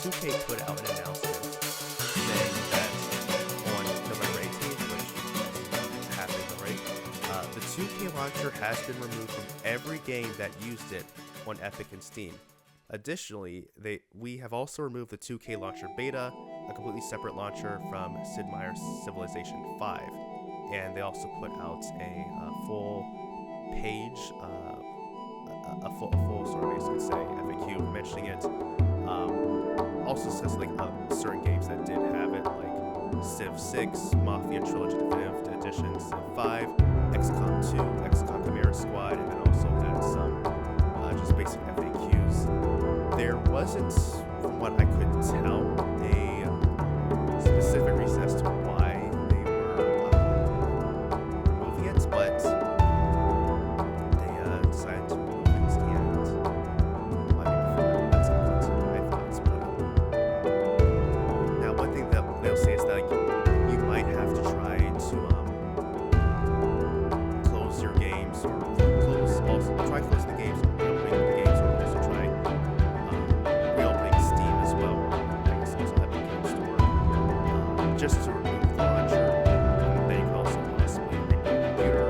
2K put out an announcement saying that on November 18th, which happened, right? The 2K launcher has been removed from every game that used it on Epic and Steam. Additionally, we have also removed the 2K launcher beta, a completely separate launcher from Sid Meier's Civilization 5. And they also put out a full page, a full sort of basically say FAQ mentioning it. Also says like certain games that did have it, like Civ 6, Mafia Trilogy Definitive Edition, Civ 5, XCOM 2, XCOM Chimera Squad, and then also had some just basic FAQs. There wasn't, from what I could tell, a specific reason as to why they were removing it, but they decided to remove it, and that's my thoughts. But now, one thing that they'll say is that you might have to try to close your games, or try closing the games, reopening the games, or also try reopening Steam as well. I guess also have a game store just to remove the launcher. And then you can also possibly reboot the computer,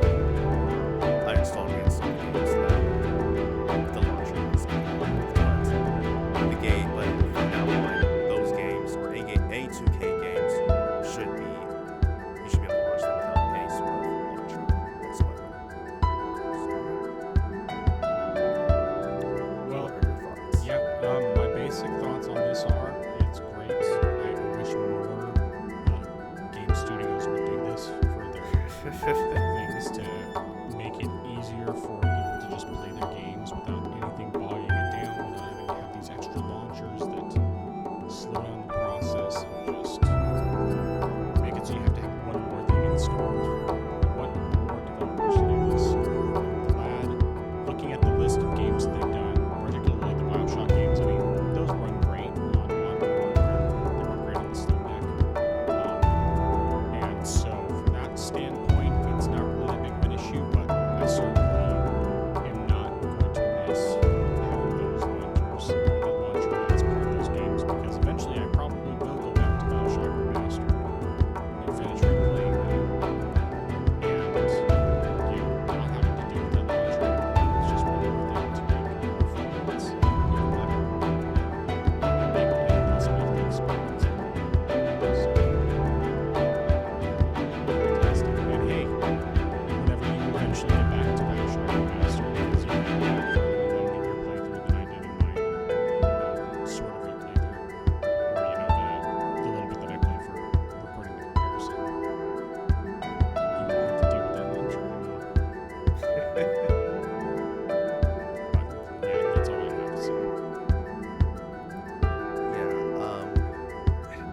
uninstall and reinstall the games that the launcher is but the game, but from now on, those games or any 2K games you should be able to launch them without any sort of launcher whatsoever. Well, What are your thoughts? yeah, my basic thoughts on this are it's great. I wish more game studios would do this for their things to make it easier for people to just play their games without anything bogging it down, without having to have these extra launchers that slow down the process and just make it so you have to have one more thing installed. What more developers to do this? I'm glad. Looking at the list of games that they've done, particularly the Bioshock games, I mean, those run great on modern hardware. They run great on the Steam Deck. And so, from that standpoint, it's not really that big of an issue, but I certainly am not going to miss having those launchers, or that launcher as part of those games, because eventually I probably will go back to Bioshock Remastered and finish replaying that. And not having to deal with that launcher anymore is just one more thing to make the performance even better. Make it less of the experience. So, fantastic. And hey, whenever you eventually get back to Bioshock Remastered, because you can go back further along in your playthrough than I did in my sort of replaythrough, or the little bit that I played for recording the comparison, you won't have to deal with that launcher anymore. But yeah, that's all I have to say. Yeah,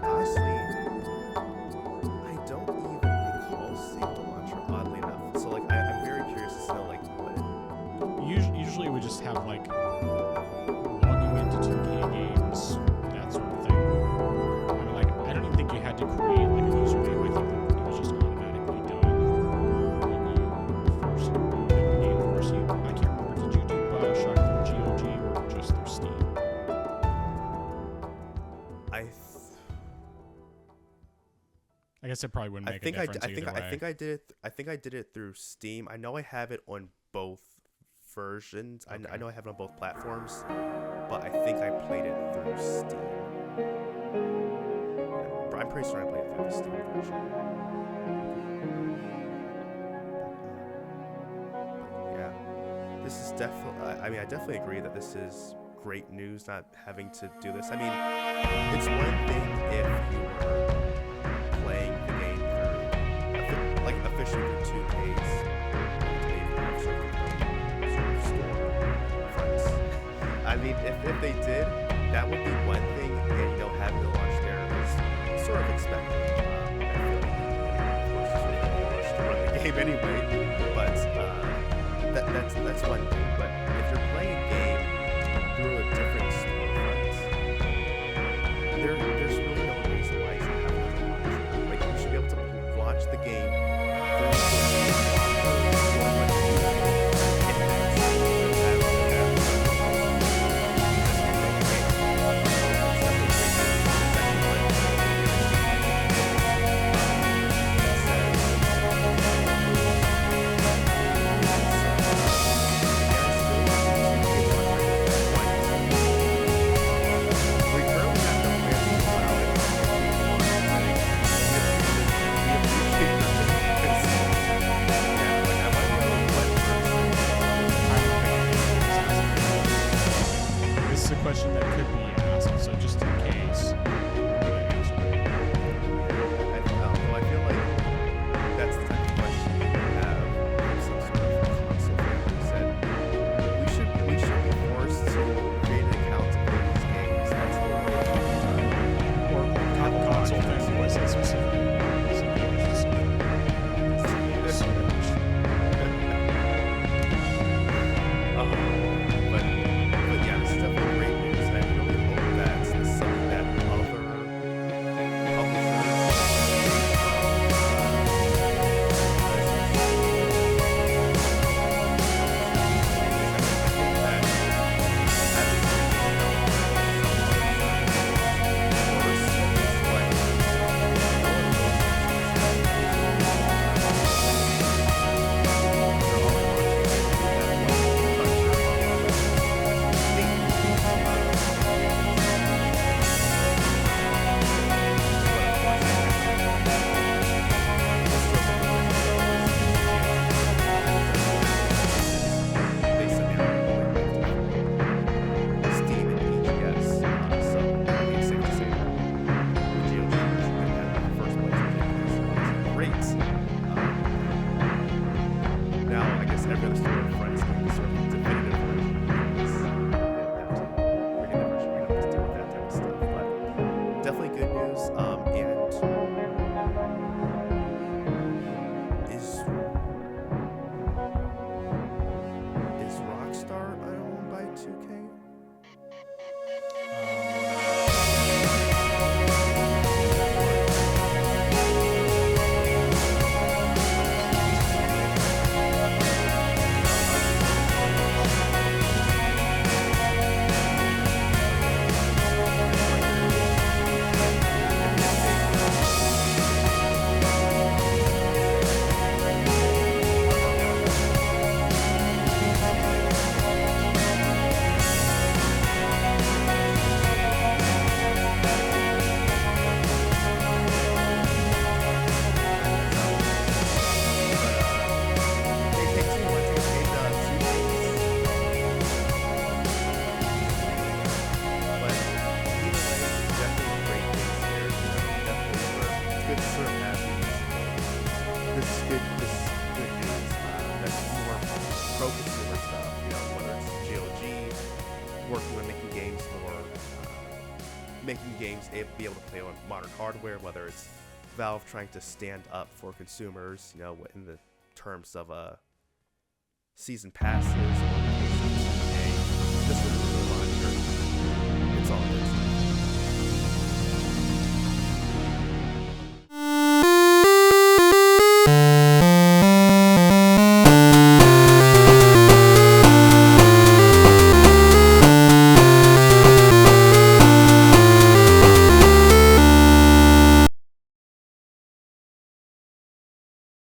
honestly, I don't even recall seeing the launcher, oddly enough. So, like, I'm very curious to know, like, what Usually we just have like logging into 2K games, that sort of thing. I mean, like, I don't even think you had to create like a username. I think that it was just automatically done when you first boot up the game. Of course, I can't remember, did you do Bioshock through GOG or just through Steam? I guess it probably wouldn't make a difference either way. I think I did it through Steam. I know I have it on both versions. Okay. I know I have it on both platforms, but I think I played it through Steam. Yeah, I'm pretty sure I played it through the Steam version. But yeah, this is definitely. I mean, I definitely agree that this is great news. Not having to do this. I mean, it's one thing if you were playing the game through, like, officially through 2K's storefronts. I mean, if they did, that would be one thing, and having the launch there is sort of expected. I feel like, of course, it's sort of launch to run the game anyway, but that's one thing. But if you're playing a game through a different storefront, there's really no reason why you should have another launcher. Like, you should be able to launch the game through the storefront. making games be able to play on modern hardware, whether it's Valve trying to stand up for consumers, in the terms of season passes or the case of EA, this was a launcher. It's all it is.